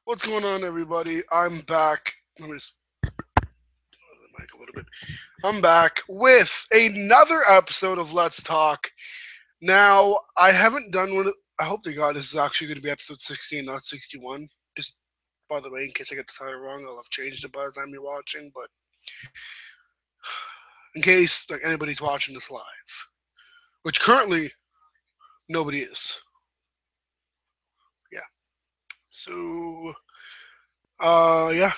What's going on, everybody? I'm back. Let me just lower the mic a little bit. I'm back with another episode of Let's Talk. Now, I haven't done one. I hope to God this is actually going to be episode 16, not 61. Just by the way, in case I get the title wrong, I'll have changed it by the time you're watching. But in case like anybody's watching this live, which currently nobody is. Yeah. So, yeah.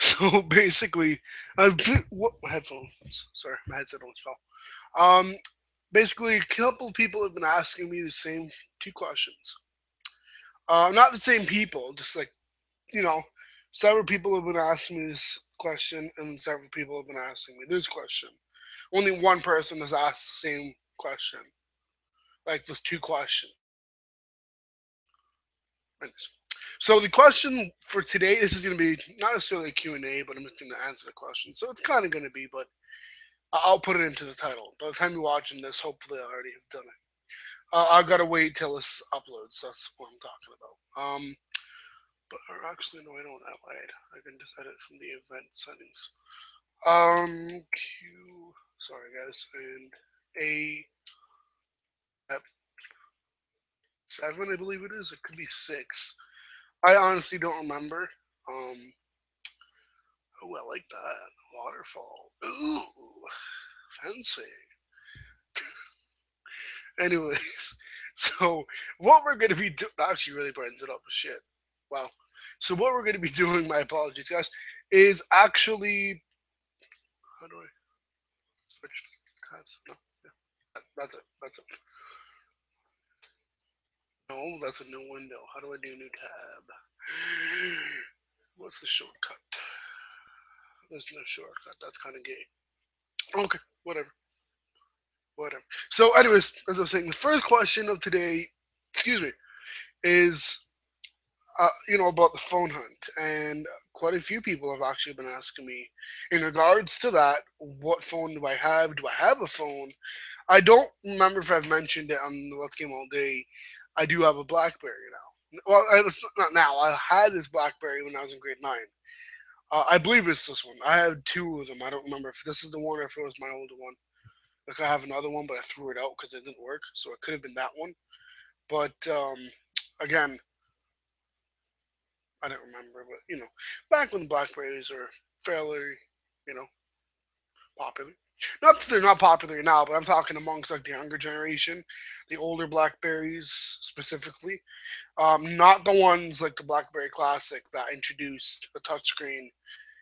So basically, what my headphones? Sorry, my headset almost fell. Um, basically, a couple people have been asking me the same two questions. Not the same people, just like you know, several people have been asking me this question, and several people have been asking me this question. Only one person has asked the same question. Like there's two questions. Anyways. So the question for today, this is going to be not necessarily a Q&A, but I'm just going to answer the question. So it's kind of going to be, but I'll put it into the title. By the time you're watching this, hopefully I already have done it. I've got to wait till this uploads. That's what I'm talking about. But or actually, no, I don't. I lied. I can just edit from the event settings. Q. Sorry, guys. And a Ep.7, I believe it is. It could be 6. I honestly don't remember. Um. Oh, I like that waterfall. Ooh, fancy. Anyways, so what we're going to be doing, actually really brightens it up as shit. Wow. So what we're going to be doing, my apologies, guys, is actually, how do I switch tabs? No, yeah, that's it. That's it. No, that's a new window. How do I do new tab? What's the shortcut? There's no shortcut. That's kind of gay. Okay, whatever. Whatever. So, anyways, as I was saying, the first question of today, excuse me, is about the phone hunt, and quite a few people have actually been asking me in regards to that. What phone do I have? Do I have a phone? I don't remember if I've mentioned it on the Let's Game All Day. I do have a BlackBerry now. Well, it's not now. I had this BlackBerry when I was in grade 9. I believe it's this one. I have two of them. I don't remember if this is the one or if it was my older one. Like I have another one, but I threw it out because it didn't work. So it could have been that one. But again, I don't remember, but back when Blackberries were fairly, you know, popular. Not that they're not popular now, but I'm talking amongst like the younger generation, the older Blackberries specifically. Not the ones like the BlackBerry Classic that introduced a touchscreen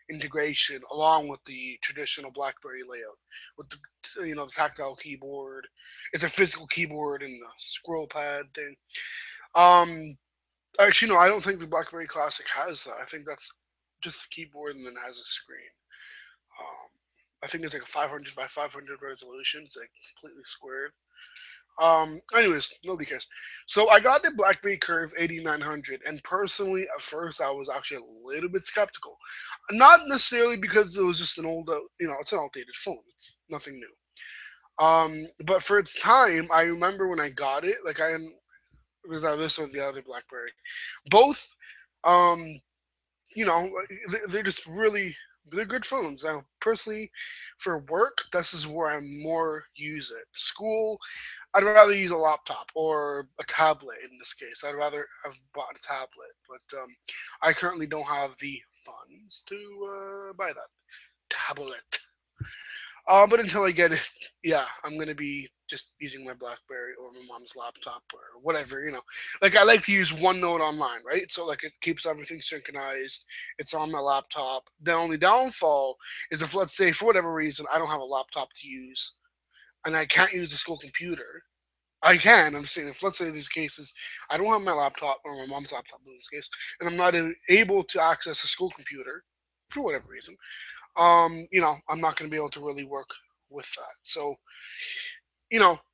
integration along with the traditional BlackBerry layout with the tactile keyboard. It's a physical keyboard and the scroll pad thing. Um, Actually, no, I don't think the BlackBerry Classic has that. I think that's just the keyboard and then has a screen. Um, I think it's like a 500 by 500 resolution. It's like completely squared. Anyways, nobody cares. So I got the BlackBerry Curve 8900, and personally, at first, I was actually a little bit skeptical. Not necessarily because it was just an old, it's an outdated phone. It's nothing new. But for its time, I remember when I got it, like there's either this or the other BlackBerry. Both, um, they're just really they're good phones. Now, personally, for work, this is where I more use it. School, I'd rather use a laptop or a tablet in this case. I'd rather have bought a tablet, but I currently don't have the funds to buy that tablet. But until I get it, yeah, I'm gonna be just using my BlackBerry or my mom's laptop or whatever. Like I like to use OneNote online, right? So like it keeps everything synchronized. It's on my laptop. The only downfall is if, let's say, for whatever reason, I don't have a laptop to use and I can't use the school computer. I can. I'm saying if, let's say, in these cases, I don't have my laptop or my mom's laptop in this case, and I'm not able to access a school computer for whatever reason, I'm not going to be able to really work with that. So,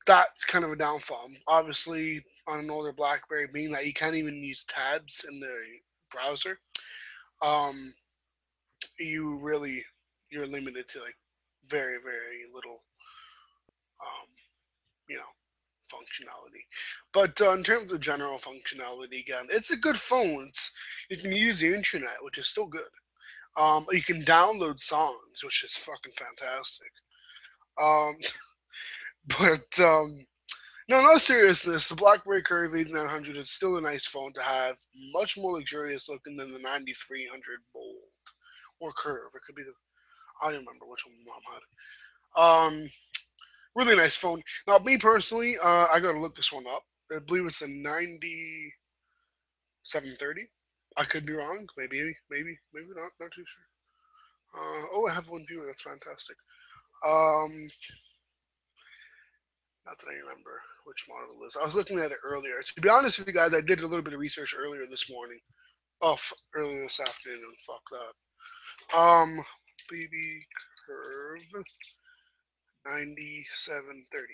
that's kind of a downfall. Obviously, on an older BlackBerry, being that you can't even use tabs in the browser, um, you really you're limited to like very very little, um, you know, functionality. But in terms of general functionality, again, it's a good phone. You can use the internet, which is still good. You can download songs, which is fucking fantastic. Um, but no, no seriousness. The BlackBerry Curve 8900 is still a nice phone to have. Much more luxurious looking than the 9300 Bold or Curve. It could be the I don't remember which one my mom had. Really nice phone. Now, me personally, I gotta look this one up. I believe it's a 9730. I could be wrong. Maybe not. Not too sure. Oh, I have one viewer. That's fantastic. Um, Not that I remember which model it is. I was looking at it earlier. To be honest with you guys, I did a little bit of research earlier this morning. Oh, earlier this afternoon. Fuck that. BB Curve 9730.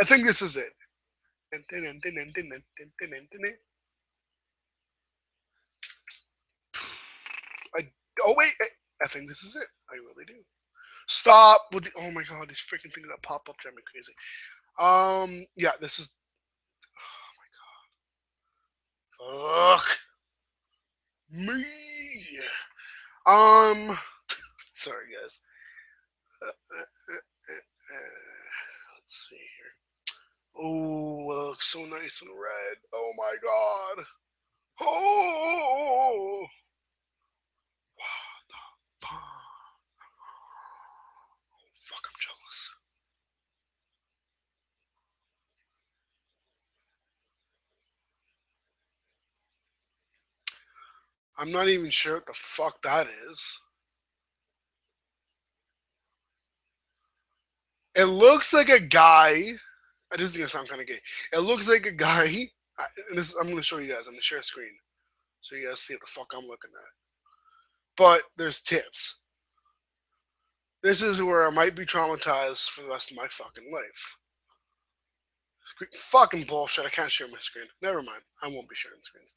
I think this is it. I oh wait, I think this is it. I really do. Stop with the oh my god, these freaking things that pop up drive me crazy. Yeah, this is fuck me. Um, sorry guys. Let's see here. Oh, it looks so nice and red. Oh my god. Oh, fuck, I'm jealous. I'm not even sure what the fuck that is. It looks like a guy. This is gonna sound kind of gay. It looks like a guy. I'm gonna show you guys. I'm gonna share a screen so you guys see what the fuck I'm looking at. But there's tits. This is where I might be traumatized for the rest of my fucking life. Fucking bullshit. I can't share my screen. Never mind. I won't be sharing screens.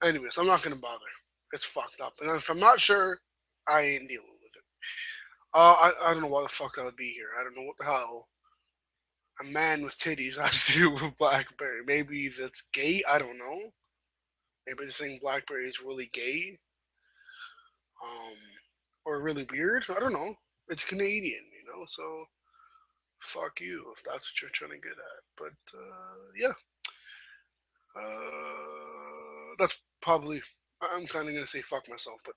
Anyways, I'm not gonna bother. It's fucked up. And if I'm not sure, I ain't dealing with it. I don't know why the fuck I would be here. I don't know what the hell a man with titties has to do with BlackBerry. Maybe that's gay. I don't know. Maybe they're saying BlackBerry is really gay, um, or really weird. I don't know. It's Canadian, so fuck you if that's what you're trying to get at. But yeah, that's probably. I'm kind of gonna say fuck myself, but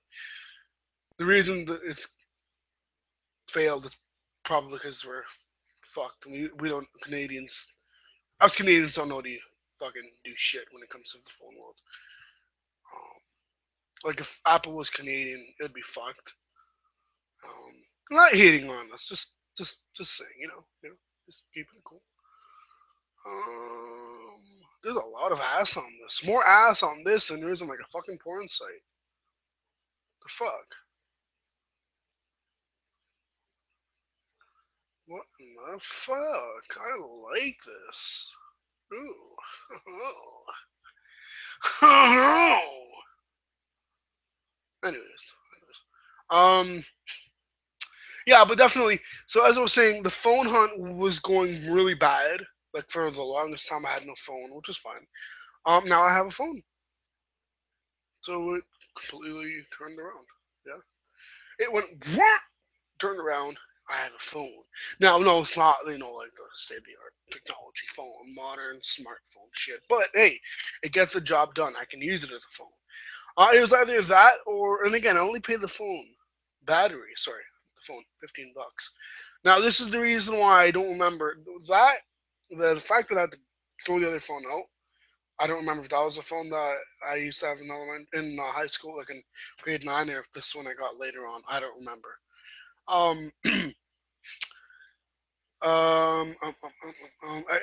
the reason that it's failed is probably because we're fucked. We don't Canadians. Us Canadians don't know to fucking do shit when it comes to the phone world. Um, like if Apple was Canadian, it'd be fucked. I'm not hating on us, just saying, just keeping it cool. There's a lot of ass on this. More ass on this than there is on like a fucking porn site. The fuck? What in the fuck? I like this. Ooh. anyways. Um. Yeah, but definitely. So as I was saying, the phone hunt was going really bad. Like for the longest time, I had no phone, which is fine. Now I have a phone, so it completely turned around. Yeah, it went turned around. I have a phone. Now, no, it's not, like the state of the art technology phone, modern smartphone shit. But hey, it gets the job done. I can use it as a phone. It was either that or, and again, I only paid the phone battery. Sorry, the phone, $15. Now, this is the reason why I don't remember that. The fact that I had to throw the other phone out. I don't remember if that was the phone that I used to have in high school, like in grade 9, or if this one I got later on. I don't remember. Um,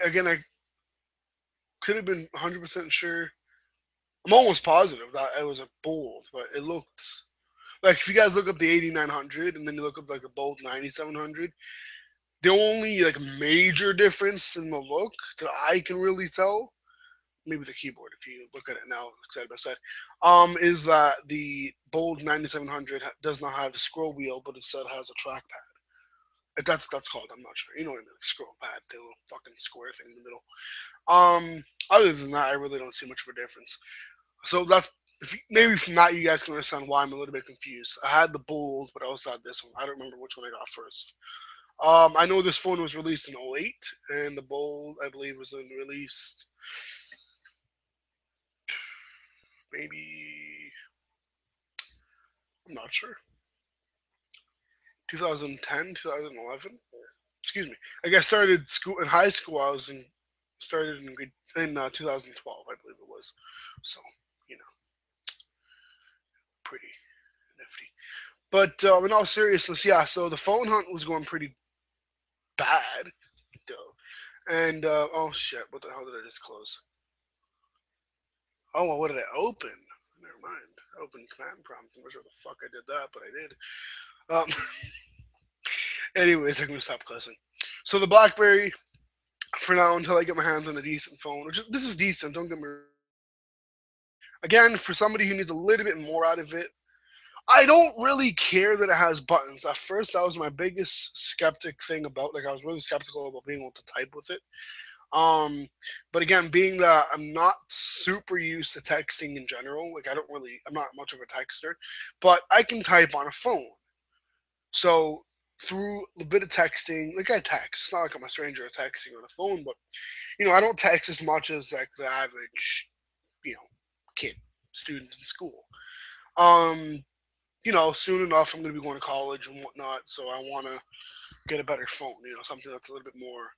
again, I could have been 100% sure. I'm almost positive that it was a bold, but it looked like if you guys look up the 8900 and then you look up like a bold 9700, the only like major difference in the look that I can really tell, maybe the keyboard if you look at it now side by side, is that the bold 9700 does not have the scroll wheel, but instead has a trackpad. That's what that's called. I'm not sure. You know what I mean? Like scroll pad, the little fucking square thing in the middle. Other than that, I really don't see much of a difference. So that's maybe from that you guys can understand why I'm a little bit confused. I had the Bold, but I also had this one. I don't remember which one I got first. I know this phone was released in '08, and the Bold, I believe, was released maybe, I'm not sure, 2010, 2011. Excuse me. Like I started school in high school. I was in started in in 2012, I believe it was. So you know, pretty nifty. But in all seriousness, yeah. So the phone hunt was going pretty bad, though. And oh shit, what the hell did I just close? Oh, well, what did I open? Never mind. Open command prompt. I'm not sure the fuck I did that, but I did. Um, anyways, I'm gonna stop cussing. So the BlackBerry, for now, until I get my hands on a decent phone, which this is decent. Don't get me wrong. Again, for somebody who needs a little bit more out of it, I don't really care that it has buttons. At first, that was my biggest skeptic thing about. Like, I was really skeptical about being able to type with it. Um, but again, being that I'm not super used to texting in general, like I'm not much of a texter, but I can type on a phone. So through a bit of texting, like I text. It's not like I'm a stranger to texting on a phone, but I don't text as much as like the average, you know, kid, student in school. Um, soon enough I'm gonna be going to college and whatnot, so I wanna get a better phone, something that's a little bit more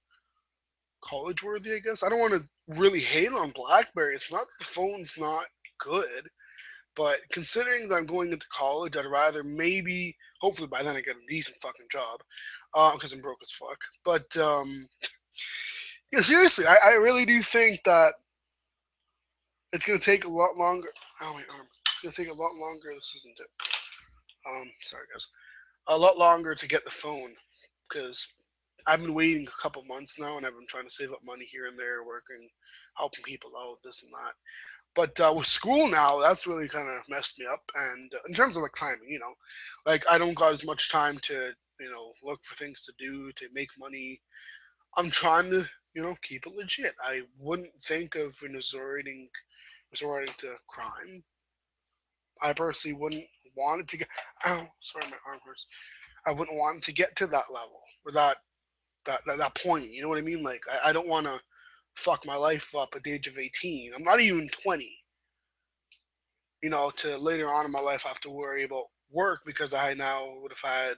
college worthy, I guess. I don't want to really hate on BlackBerry. It's not that the phone's not good, but considering that I'm going into college, I'd rather maybe, hopefully by then I get a decent fucking job, because I'm broke as fuck. But yeah, seriously, I really do think that it's gonna take a lot longer. Oh my arm! It's gonna take a lot longer. This isn't it. Sorry guys. A lot longer to get the phone because I've been waiting a couple months now, and I've been trying to save up money here and there, working, helping people out, this and that. But with school now, that's really kind of messed me up. And in terms of like timing, like I don't got as much time to look for things to do to make money. I'm trying to keep it legit. I wouldn't think of resorting to crime. I personally wouldn't want it to get. Ow, sorry, my arm hurts. I wouldn't want it to get to that level or that point. You know what I mean? Like I don't want to fuck my life up at the age of 18. I'm not even 20. To later on in my life have to worry about work because I now would have had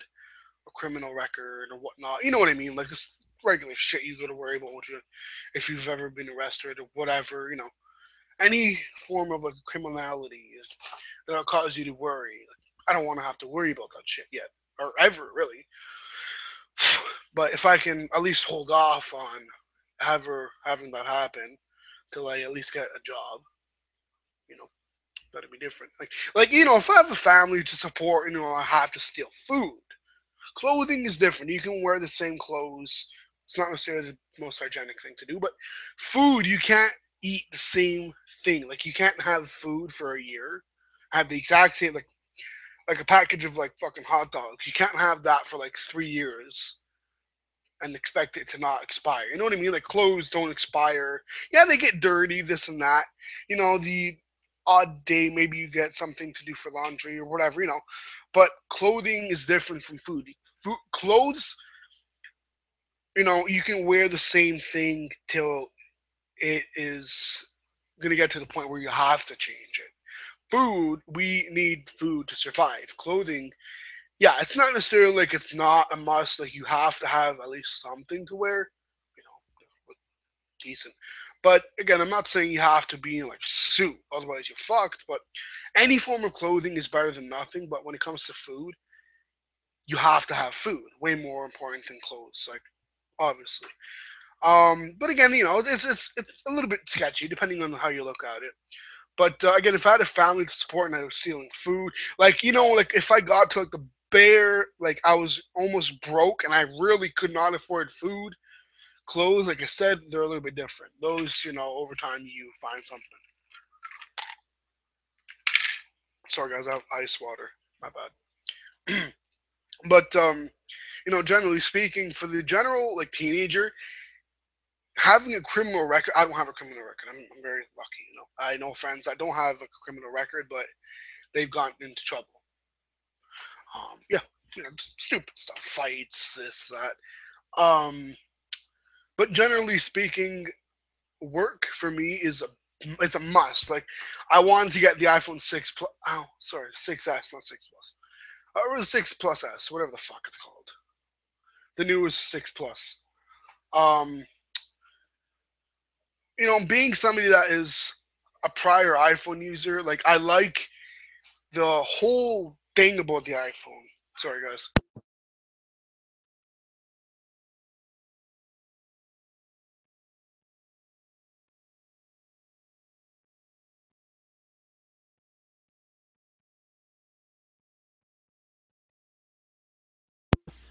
a criminal record or whatnot. You know what I mean? Like this regular shit you got to worry about if you've ever been arrested or whatever. Any form of like criminality that'll cause you to worry. Like, I don't want to have to worry about that shit yet or ever really. But if I can at least hold off on ever having that happen till I at least get a job, you know, that'd be different. Like if I have a family to support, I have to steal food. Clothing is different. You can wear the same clothes. It's not necessarily the most hygienic thing to do, but food you can't eat the same thing. Like you can't have food for a year, have the exact same like a package of like fucking hot dogs. You can't have that for like 3 years and expect it to not expire. You know what I mean? Like clothes don't expire. Yeah, they get dirty, this and that. The odd day maybe you get something to do for laundry or whatever, But clothing is different from food. Clothes, you can wear the same thing till it is gonna get to the point where you have to change it. Food, we need food to survive. Clothing, yeah, it's not necessarily like it's not a must. Like you have to have at least something to wear, you know, decent. But again, I'm not saying you have to be in like suit, otherwise you're fucked. But any form of clothing is better than nothing. But when it comes to food, you have to have food. Way more important than clothes, like obviously. But again, it's a little bit sketchy depending on how you look at it. But again, if I had a family to support and I was stealing food, like like if I got to like the bare, like I was almost broke and I really could not afford food, clothes, like I said, they're a little bit different. Those, over time you find something. Sorry guys, I have ice water. My bad. But generally speaking, for the general like teenager, having a criminal record. I don't have a criminal record. I'm very lucky. I know friends that don't have a criminal record, but they've gotten into trouble. Yeah, stupid stuff, fights, this, that. But generally speaking, work for me is it's a must. Like, I wanted to get the iPhone 6 Plus. Oh, sorry, 6S, not 6 Plus. Or the 6 Plus S, whatever the fuck it's called. The newest 6 Plus. Um, being somebody that is a prior iPhone user, like, I like the whole thing about the iPhone. Sorry, guys.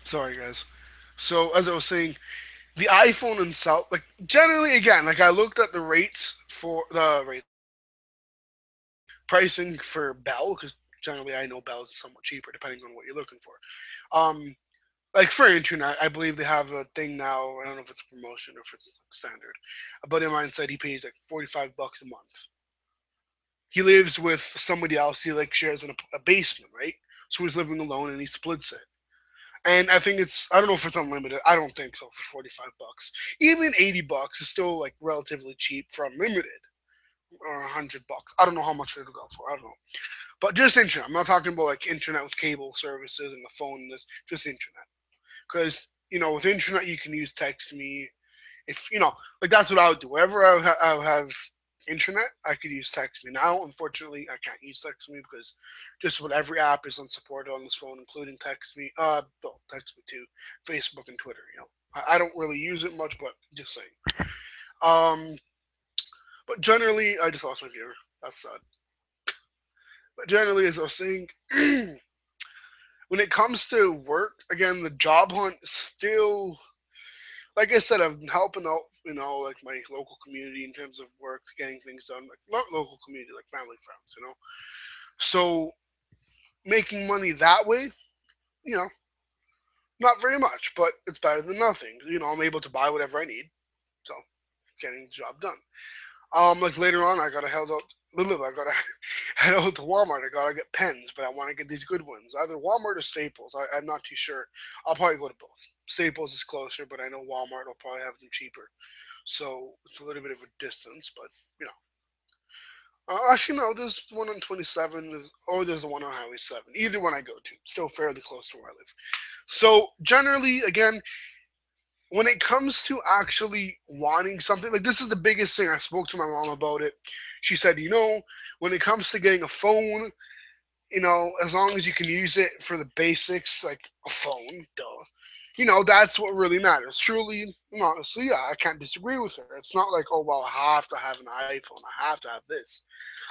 Sorry, guys. So, as I was saying, the iPhone itself, like, generally, again, like, I looked at the rates for the rate pricing for Bell, because generally I know Bell is somewhat cheaper depending on what you're looking for. Um, like, for internet, I believe they have a thing now. I don't know if it's a promotion or if it's standard. A buddy of mine said he pays like $45 a month. He lives with somebody else. He like shares in a basement, right? So he's living alone and he splits it. And I think I don't know if it's unlimited. I don't think so for $45. Even $80 is still like relatively cheap for unlimited, or $100. I don't know how much it'll go for. I don't know. But just internet. I'm not talking about like internet with cable services and the phone and this, just internet. Because, with internet you can use text me. If, like, that's what I would do. Wherever I would have internet, I could use text me. Now, unfortunately, I can't use text me because just about every app is unsupported on this phone, including text me. Well, text me too, Facebook and Twitter. I don't really use it much, but just saying. Um, but generally, I just lost my viewer. That's sad. But generally, as I was saying, when it comes to work, again, the job hunt is still, like I said, I've been helping out, like my local community in terms of work, getting things done. Like, not local community, like family, friends. So making money that way, you know, not very much, but it's better than nothing. I'm able to buy whatever I need, so getting the job done. Like later on, I gotta head out. I gotta head out to Walmart. I gotta get pens, but I want to get these good ones. Either Walmart or Staples. I'm not too sure. I'll probably go to both. Staples is closer, but I know Walmart will probably have them cheaper. So it's a little bit of a distance, but you know. Actually, no. There's one on 27. There's the one on Highway 7. Either one I go to, still fairly close to where I live. So generally, again, when it comes to actually wanting something, like, this is the biggest thing. I spoke to my mom about it. She said, when it comes to getting a phone, as long as you can use it for the basics, like a phone, duh. That's what really matters. Truly, and honestly, yeah, I can't disagree with her. It's not like, oh, well, I have to have an iPhone. I have to have this.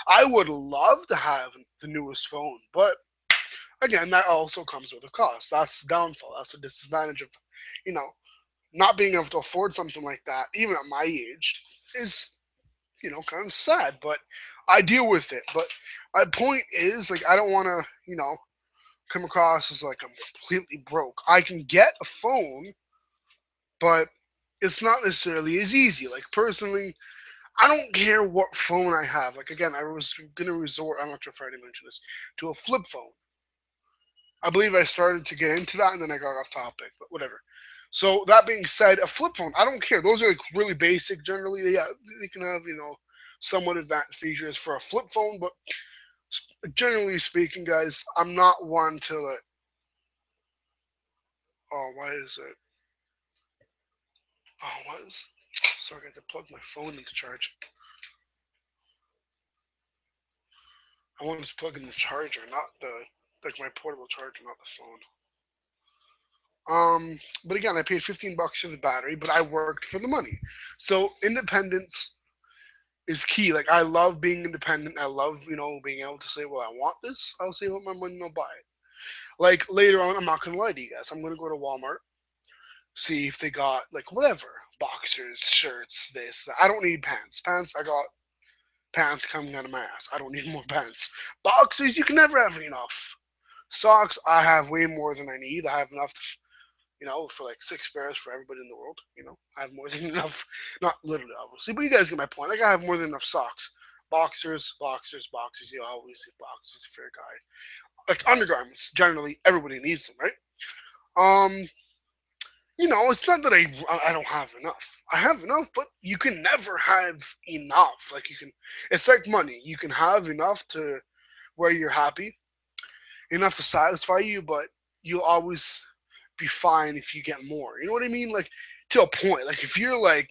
I would love to have the newest phone, but again, that also comes with a cost. That's the downfall. That's the disadvantage of, you know, not being able to afford something like that, even at my age, is, kind of sad. But I deal with it. But my point is, like, I don't want to, come across as like I'm completely broke. I can get a phone, but it's not necessarily as easy. Like, personally, I don't care what phone I have. Like, again, I was gonna resort. I'm not sure if I already mentioned this, to a flip phone. I believe I started to get into that and then I got off topic, but whatever. So that being said, a flip phone, I don't care. Those are like really basic. Generally, yeah, they can have somewhat advanced features for a flip phone, but generally speaking, guys, I'm not one to like. Oh, why is it? Oh, what is? Sorry, guys, I plugged my phone into charge. I wanted to plug in the charger, not the like my portable charger, not the phone. But again, I paid $15 for the battery, but I worked for the money. So independence is key. Like, I love being independent. I love being able to say, well, I want this. I'll save up my money and I'll buy it. Like, later on, I'm not gonna lie to you guys. I'm gonna go to Walmart, see if they got like whatever boxers, shirts, this. That. I don't need pants. Pants, I got pants coming out of my ass. I don't need more pants. Boxers, you can never have enough. Socks, I have way more than I need. I have enough to for like 6 pairs for everybody in the world. I have more than enough. Not literally, obviously, but you guys get my point. Like I have more than enough socks. Boxers, boxers, boxers. You always see boxers, fair guy. Like undergarments, generally everybody needs them, right? Um, it's not that I don't have enough. I have enough, but you can never have enough. Like you can, it's like money. You can have enough to where you're happy, enough to satisfy you, but you'll always be fine if you get more. You know what I mean? Like to a point. Like if you're like,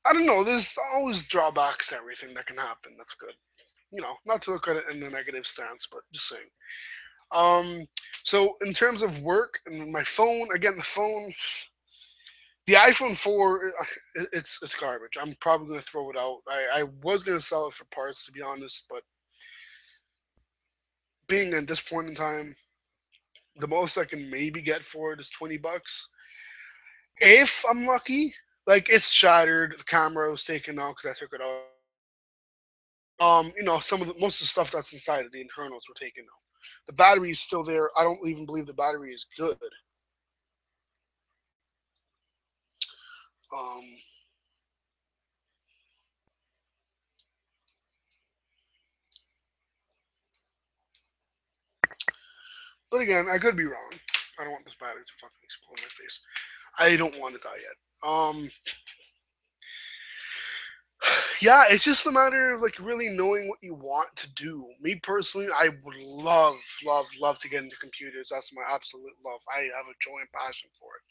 I don't know, there's always drawbacks to everything that can happen. That's good. Not to look at it in a negative stance, but just saying. Um, so in terms of work and my phone, again, the iPhone 4, it's garbage. I'm probably gonna throw it out. I was gonna sell it for parts, to be honest, but being at this point in time, the most I can maybe get for it is $20 if I'm lucky. Like it's shattered. The camera was taken out because I took it out. Some of the most of the stuff that's inside of the internals were taken out. The battery is still there. I don't even believe the battery is good. Um, but again, I could be wrong. I don't want this battery to fucking explode in my face. I don't want to die yet. Yeah, it's just a matter of like really knowing what you want to do. Me personally, I would love, love, love to get into computers. That's my absolute love. I have a joy and passion for it.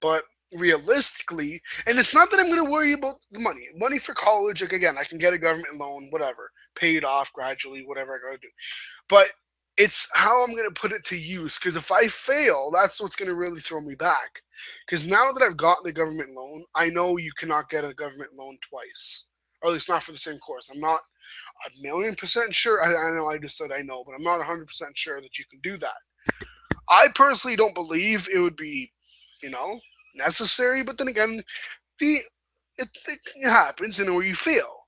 But realistically, and it's not that I'm going to worry about the money. Money for college, like again, I can get a government loan, whatever, pay it off gradually, whatever I got to do. But it's how I'm going to put it to use. Because if I fail, that's what's going to really throw me back. Because now that I've gotten the government loan, I know you cannot get a government loan twice, or at least not for the same course. I'm not a million percent sure. I know I just said I know, but I'm not 100% sure that you can do that. I personally don't believe it would be, you know, necessary. But then again, the it happens, where you fail.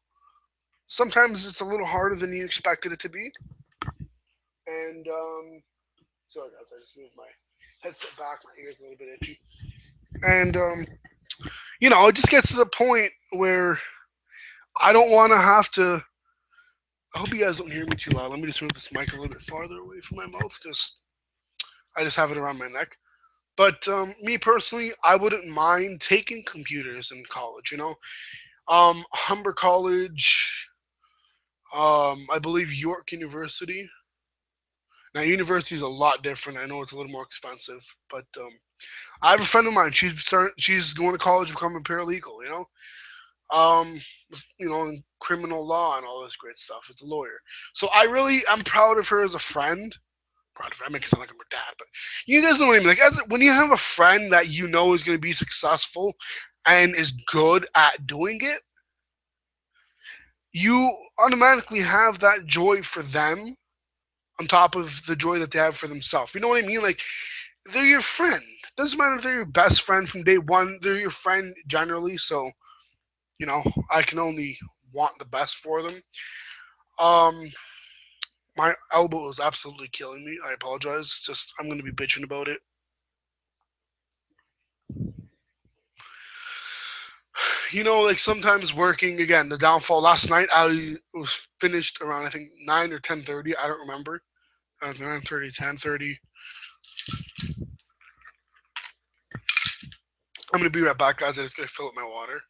Sometimes it's a little harder than you expected it to be. And sorry guys, I just moved my headset back. My ears a little bit itchy. And it just gets to the point where I don't want to have to. I hope you guys don't hear me too loud. Let me just move this mic a little bit farther away from my mouth because I just have it around my neck. But me personally, I wouldn't mind taking computers in college. Humber College, I believe York University. Now, university is a lot different. I know it's a little more expensive, but I have a friend of mine. She's going to college to become a paralegal. Um, in criminal law and all this great stuff. It's a lawyer. So I'm proud of her as a friend. Proud of her. I make it sound like I'm her dad, but you guys know what I mean. Like when you have a friend that you know is going to be successful and is good at doing it, you automatically have that joy for them on top of the joy that they have for themselves. You know what I mean? Like they're your friend. Doesn't matter if they're your best friend from day one. They're your friend generally. So you know, I can only want the best for them. Um, my elbow is absolutely killing me. I apologize. Just I'm going to be bitching about it. Like sometimes working again. The downfall last night. I was finished around I think 9 or 10:30. I don't remember. 9:30, 10:30. I'm going to be right back, guys. I just got to fill up my water.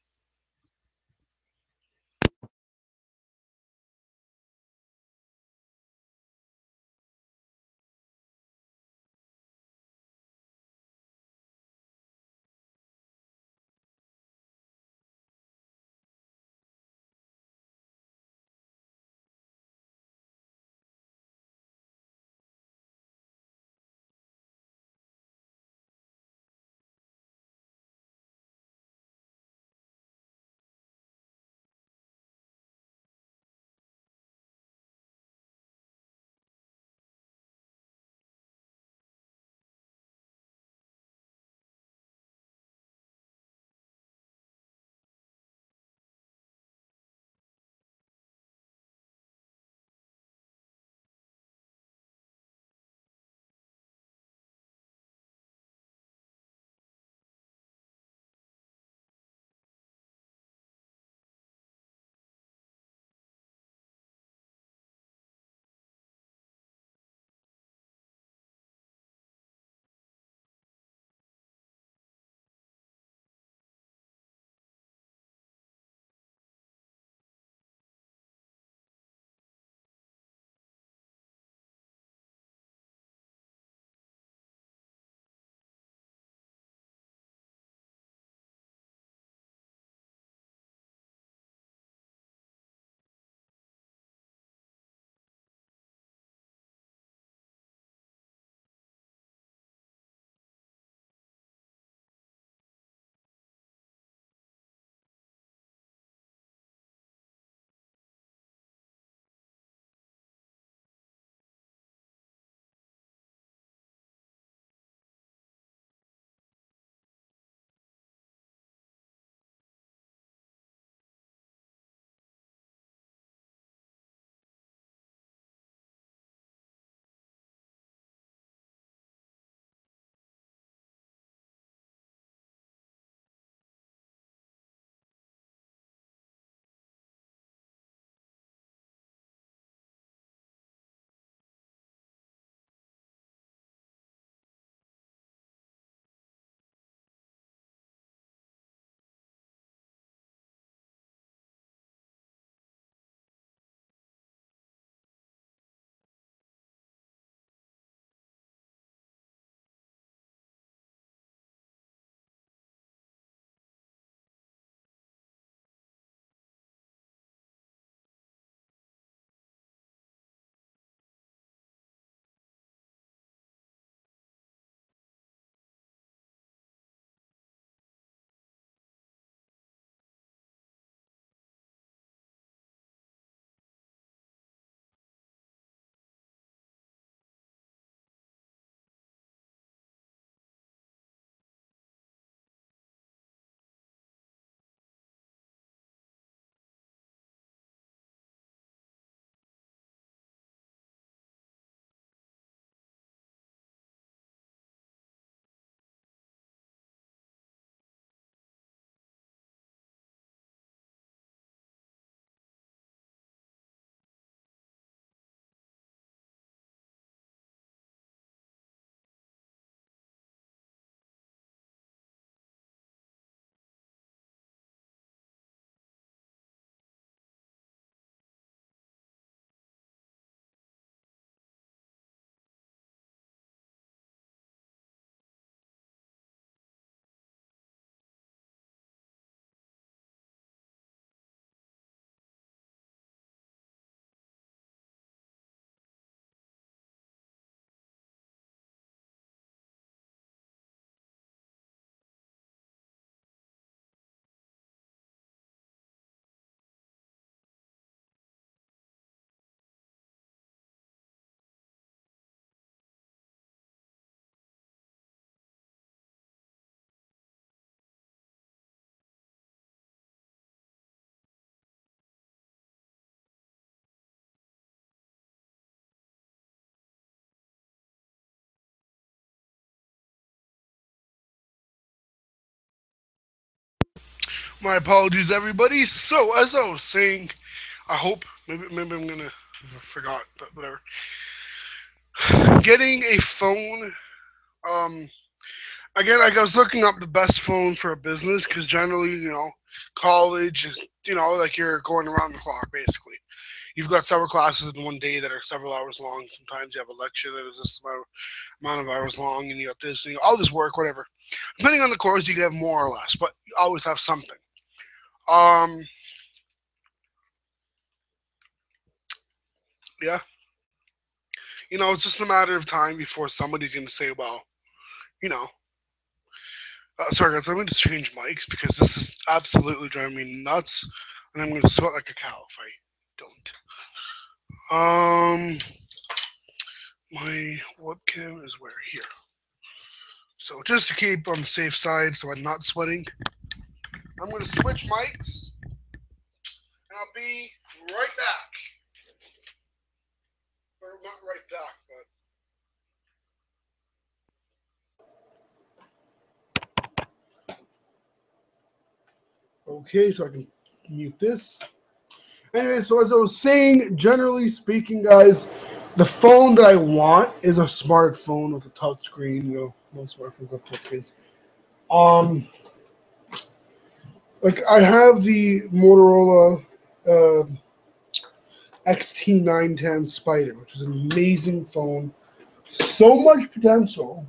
My apologies, everybody. So, as I was saying, I hope maybe I'm gonna I forgot, but whatever. Getting a phone. Um, Again, like I was looking up the best phone for a business because generally, college is like you're going around the clock basically. You've got several classes in one day that are several hours long. Sometimes you have a lecture that is this amount of hours long, and you have this, all this work, whatever. Depending on the course, you can have more or less, but you always have something. Um, yeah, it's just a matter of time before somebody's going to say, well, you know, sorry guys, let me just change mics because this is absolutely driving me nuts, and I'm going to sweat like a cow if I don't. My webcam is where here. So just to keep on the safe side, so I'm not sweating, I'm going to switch mics, and I'll be right back. Or not right back, but okay, so I can mute this. Anyway, so as I was saying, generally speaking, guys, the phone that I want is a smartphone with a touchscreen. Most smartphones have touchscreens. Um, like I have the Motorola uh, XT910 Spider, which is an amazing phone. So much potential.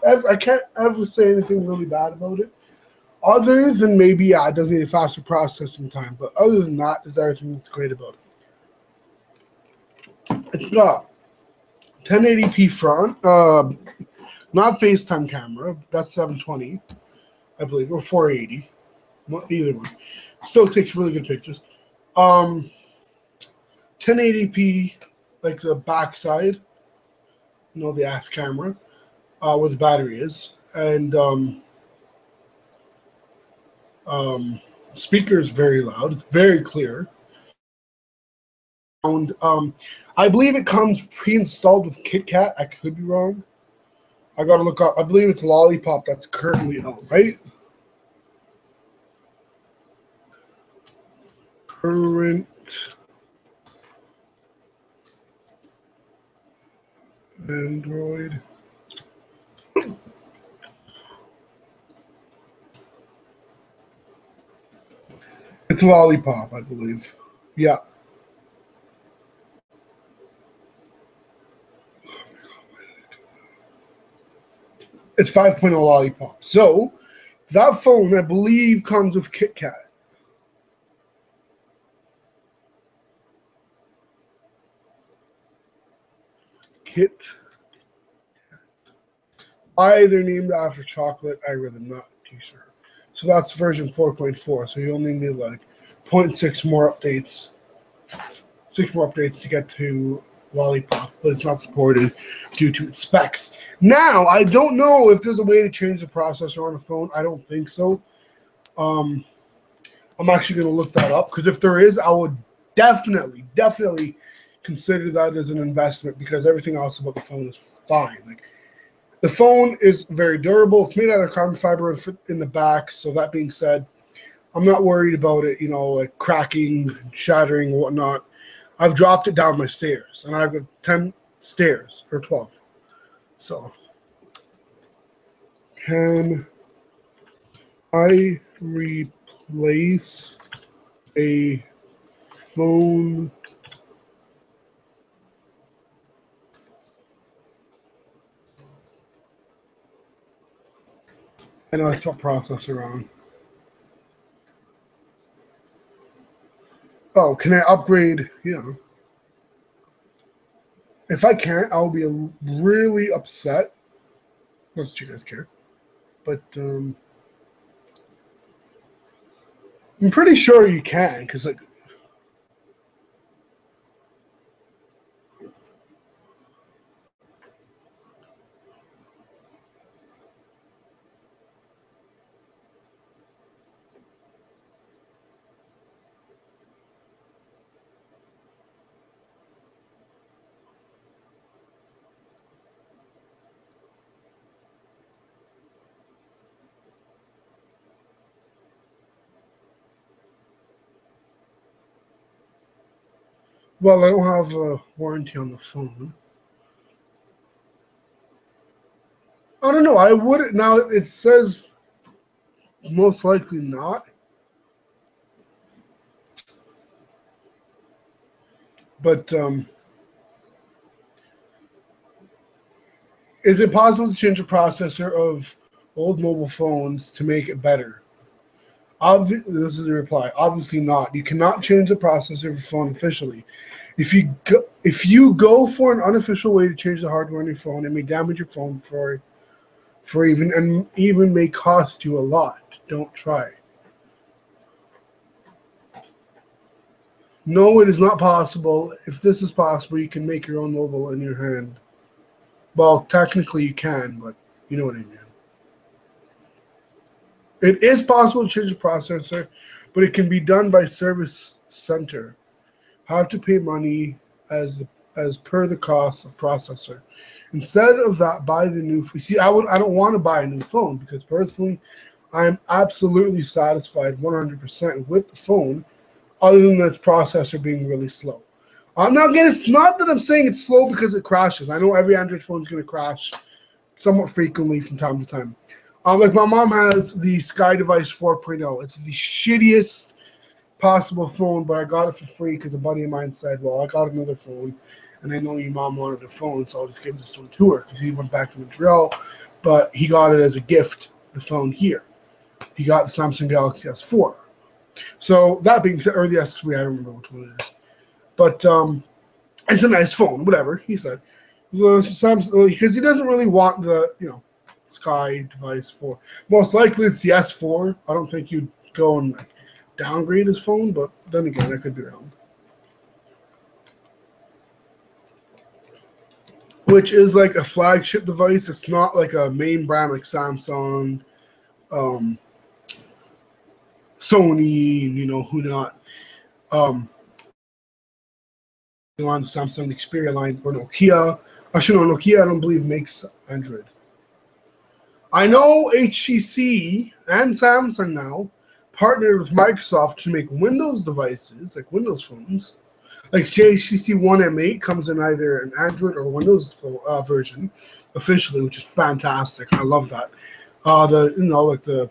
I can't ever say anything really bad about it. Other than maybe, yeah, it does need a faster processing time. But other than that, there's everything that's great about it. It's got 1080p front, not FaceTime camera. That's 720, I believe, or 480. Either one. Still takes really good pictures. Um, 1080p, like the backside, the axe camera, where the battery is, and um, speaker is very loud. It's very clear. And I believe it comes pre-installed with KitKat. I could be wrong. I gotta look up. I believe it's Lollipop that's currently out, right? Current Android. It's Lollipop, I believe. Yeah, it's 5.0 Lollipop. So that phone, I believe, comes with KitKat. Kit. Why they're named after chocolate, I really am not too sure. So that's version 4.4. So you only need like zero point 0.6 more updates, 6 more updates to get to Lollipop, but it's not supported due to its specs. Now, I don't know if there's a way to change the processor on a phone. I don't think so. Um, I'm actually going to look that up because if there is, I would definitely consider that as an investment because everything else about the phone is fine. Like the phone is very durable. It's made out of carbon fiber in the back. So that being said, I'm not worried about it, like cracking, shattering, whatnot. I've dropped it down my stairs, and I've got 10 stairs or 12. So can I replace a phone? I know I spelled processor wrong. Oh, can I upgrade? Yeah. If I can't, I'll be really upset. Not that you guys care, but I'm pretty sure you can because like Well, I don't have a warranty on the phone. I don't know. I would now. It says most likely not, but is it possible to change the processor of old mobile phones to make it better? This is the reply. Obviously not. You cannot change the processor of your phone officially. If you go for an unofficial way to change the hardware on your phone, it may damage your phone for even may cost you a lot. Don't try. No, it is not possible. If this is possible, you can make your own mobile in your hand. Well, technically you can, but you know what I mean. It is possible to change the processor, but it can be done by service center. Have to pay money as per the cost of processor. Instead of that, buy the new. See, I don't want to buy a new phone because personally, I'm absolutely satisfied 100% with the phone, other than the processor being really slow. Now again, it's not that I'm saying it's slow because it crashes. I know every Android phone is going to crash somewhat frequently from time to time. Like my mom has the Sky Device 4.0. It's the shittiest possible phone, but I got it for free because a buddy of mine said, "Well, I got another phone, and I know your mom wanted a phone, so I'll just give this one to her." Because he went back to Montreal, but he got it as a gift. The phone here, he got the Samsung Galaxy S4. So that being said, or the S3, I don't remember which one it is, but it's a nice phone. Whatever he said, Samsung, because he doesn't really want the Sky Device 4. Most likely it's the S4. I don't think you'd go and downgrade his phone, but then again, I could be wrong. Which is like a flagship device. It's not like a main brand like Samsung, um, Sony, who not. Um, on Samsung Xperia line or Nokia. Actually, no, Nokia I don't believe makes Android. I know HTC and Samsung now partnered with Microsoft to make Windows devices, like Windows phones. Like HTC One M8 comes in either an Android or Windows version officially, which is fantastic. I love that. Like the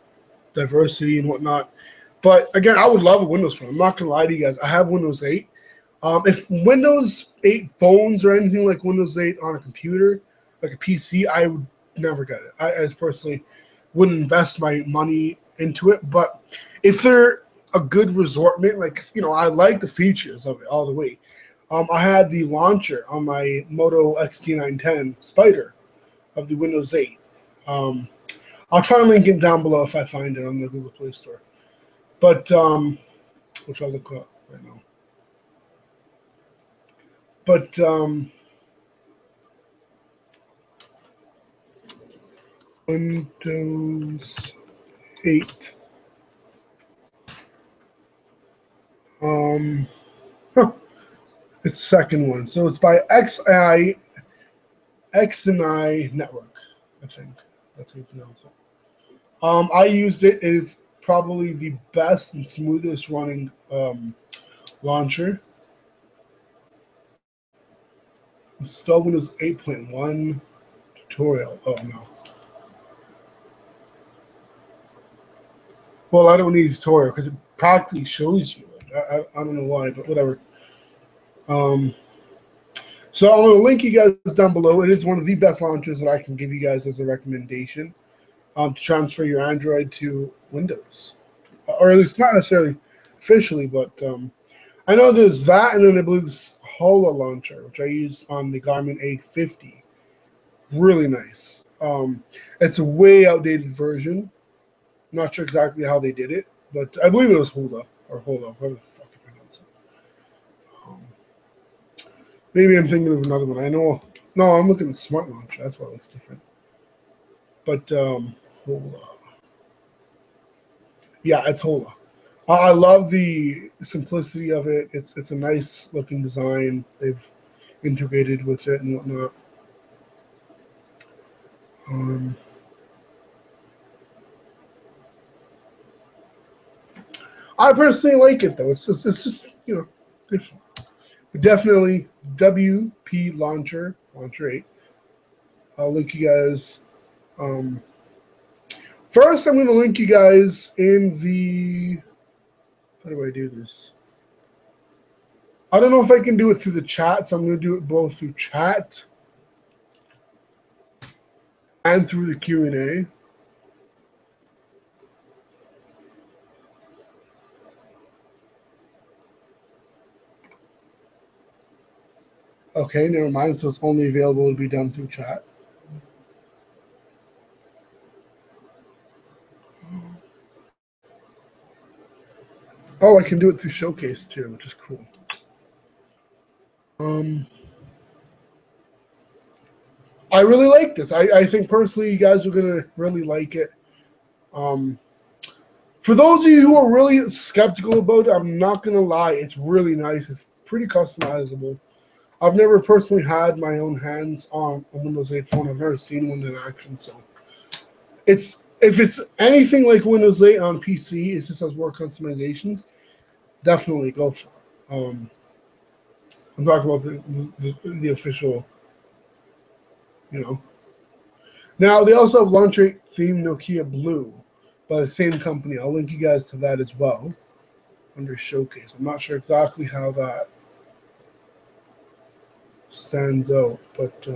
diversity and whatnot. But again, I would love a Windows phone. I'm not gonna lie to you guys. I have Windows 8. If Windows 8 phones or anything like Windows 8 on a computer, like a PC, I would never get it. I as personally wouldn't invest my money into it. But if they're a good resortment, like I like the features of it all the way. I had the launcher on my Moto X-T910 Spider of the Windows 8. Um, I'll try and link it down below if I find it on the Google Play Store. But which I'll look up right now. But Windows 8. Um, huh, it's the second one. So it's by XNI Network, I think. That's how you pronounce it. I used it. It is probably the best and smoothest running launcher. Install Windows 8.1 tutorial. Oh no. Well, I don't need a tutorial because it practically shows you. I don't know why, but whatever. Um, so I'm going to link you guys down below. It is one of the best launchers that I can give you guys as a recommendation to transfer your Android to Windows. Or at least not necessarily officially, but I know there's that, and then I believe this Hola launcher, which I use on the Garmin A50. Really nice. It's a way outdated version. Not sure exactly how they did it, but I believe it was Hola or Hola, whatever the fuck you pronounce it. Um, Maybe I'm thinking of another one. I know. No, I'm looking at Smart Launcher. That's why it looks different. But Hola. Yeah, it's Hola. I love the simplicity of it. It's a nice looking design. They've integrated with it and whatnot. Um, I personally like it though. It's just different. Definitely WP Launcher 8. I'll link you guys. Um, First, I'm going to link you guys in the. How do I do this? I don't know if I can do it through the chat, so I'm going to do it both through chat and through the Q&A. Okay, never mind. So it's only available to be done through chat. Oh, I can do it through Showcase too, which is cool. I really like this. I think personally, you guys are gonna really like it. For those of you who are really skeptical about it, I'm not gonna lie. It's really nice. It's pretty customizable. I've never personally had my own hands on a Windows 8 phone. I've never seen one in action, so if it's anything like Windows 8 on PC, it just has more customizations. Definitely go for it. I'm talking about the official, you know. Now they also have Launch 8 themed Nokia Blue by the same company. I'll link you guys to that as well under Showcase. I'm not sure exactly how that stands out, but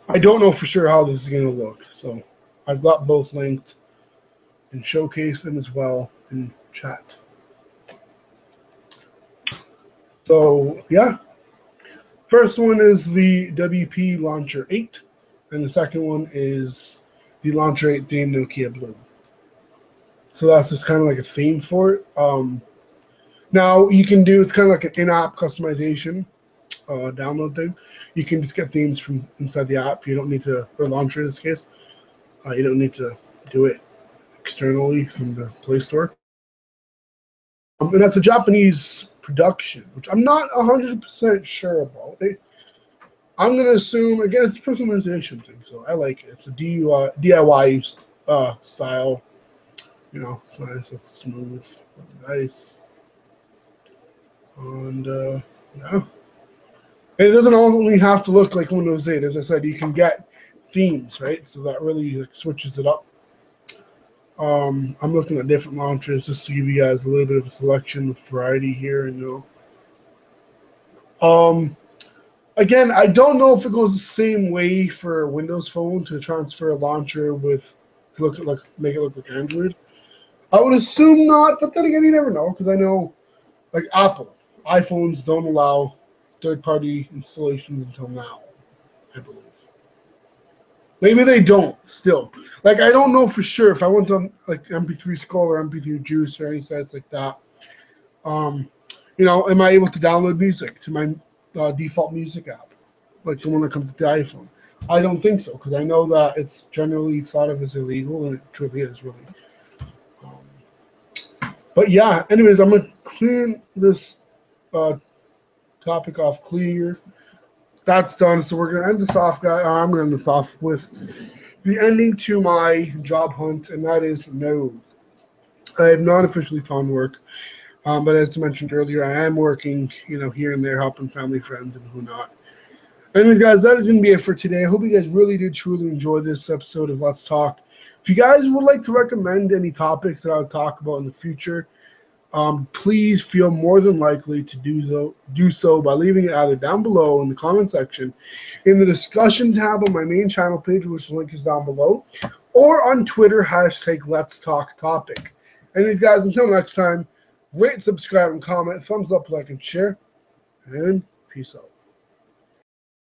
I don't know for sure how this is going to look. So I've got both linked in Showcase and as well in chat. So yeah, first one is the WP Launcher 8, and the second one is the Launcher 8 themed Nokia Blue. So that's just kind of like a theme for it. Now you can do, it's kind of like an in-app customization download thing. You can just get themes from inside the app. You don't need to, or launcher in this case, you don't need to do it externally from the Play Store. And that's a Japanese production, which I'm not 100% sure about. I'm going to assume, again, it's a personalization thing, so I like it. It's a DIY style. You know, it's nice, it's smooth, nice. And, yeah. It doesn't only have to look like Windows 8. As I said, you can get themes, right? So that really switches it up. I'm looking at different launchers just to give you guys a little bit of a selection of variety here, you know. Again, I don't know if it goes the same way for a Windows Phone to transfer a launcher with to look like make it look like Android. I would assume not, but then again, you never know because I know like Apple iPhones don't allow third-party installations until now, I believe. Maybe they don't still. Like I don't know for sure if I went on like MP3 Skull or MP3 Juice or any sites like that. Um, you know, am I able to download music to my default music app, like the one that comes with the iPhone? I don't think so because I know that it's generally thought of as illegal, and it truly is really. But yeah, anyways, I'm gonna clear this uh, topic off clear. That's done. So we're gonna end this off, guy. I'm gonna end this off with the ending to my job hunt, and that is no. I have not officially found work. But as mentioned earlier, I am working, you know, here and there, helping family, friends, and who not. Anyways, guys, that is going to be it for today. I hope you guys really did truly enjoy this episode of Let's Talk. If you guys would like to recommend any topics that I would talk about in the future, please feel more than likely to do so by leaving it either down below in the comment section, in the discussion tab on my main channel page, which the link is down below, or on Twitter, hashtag Let's Talk Topic. Anyways, guys, until next time, rate, subscribe, and comment, thumbs up, like, and share, and peace out.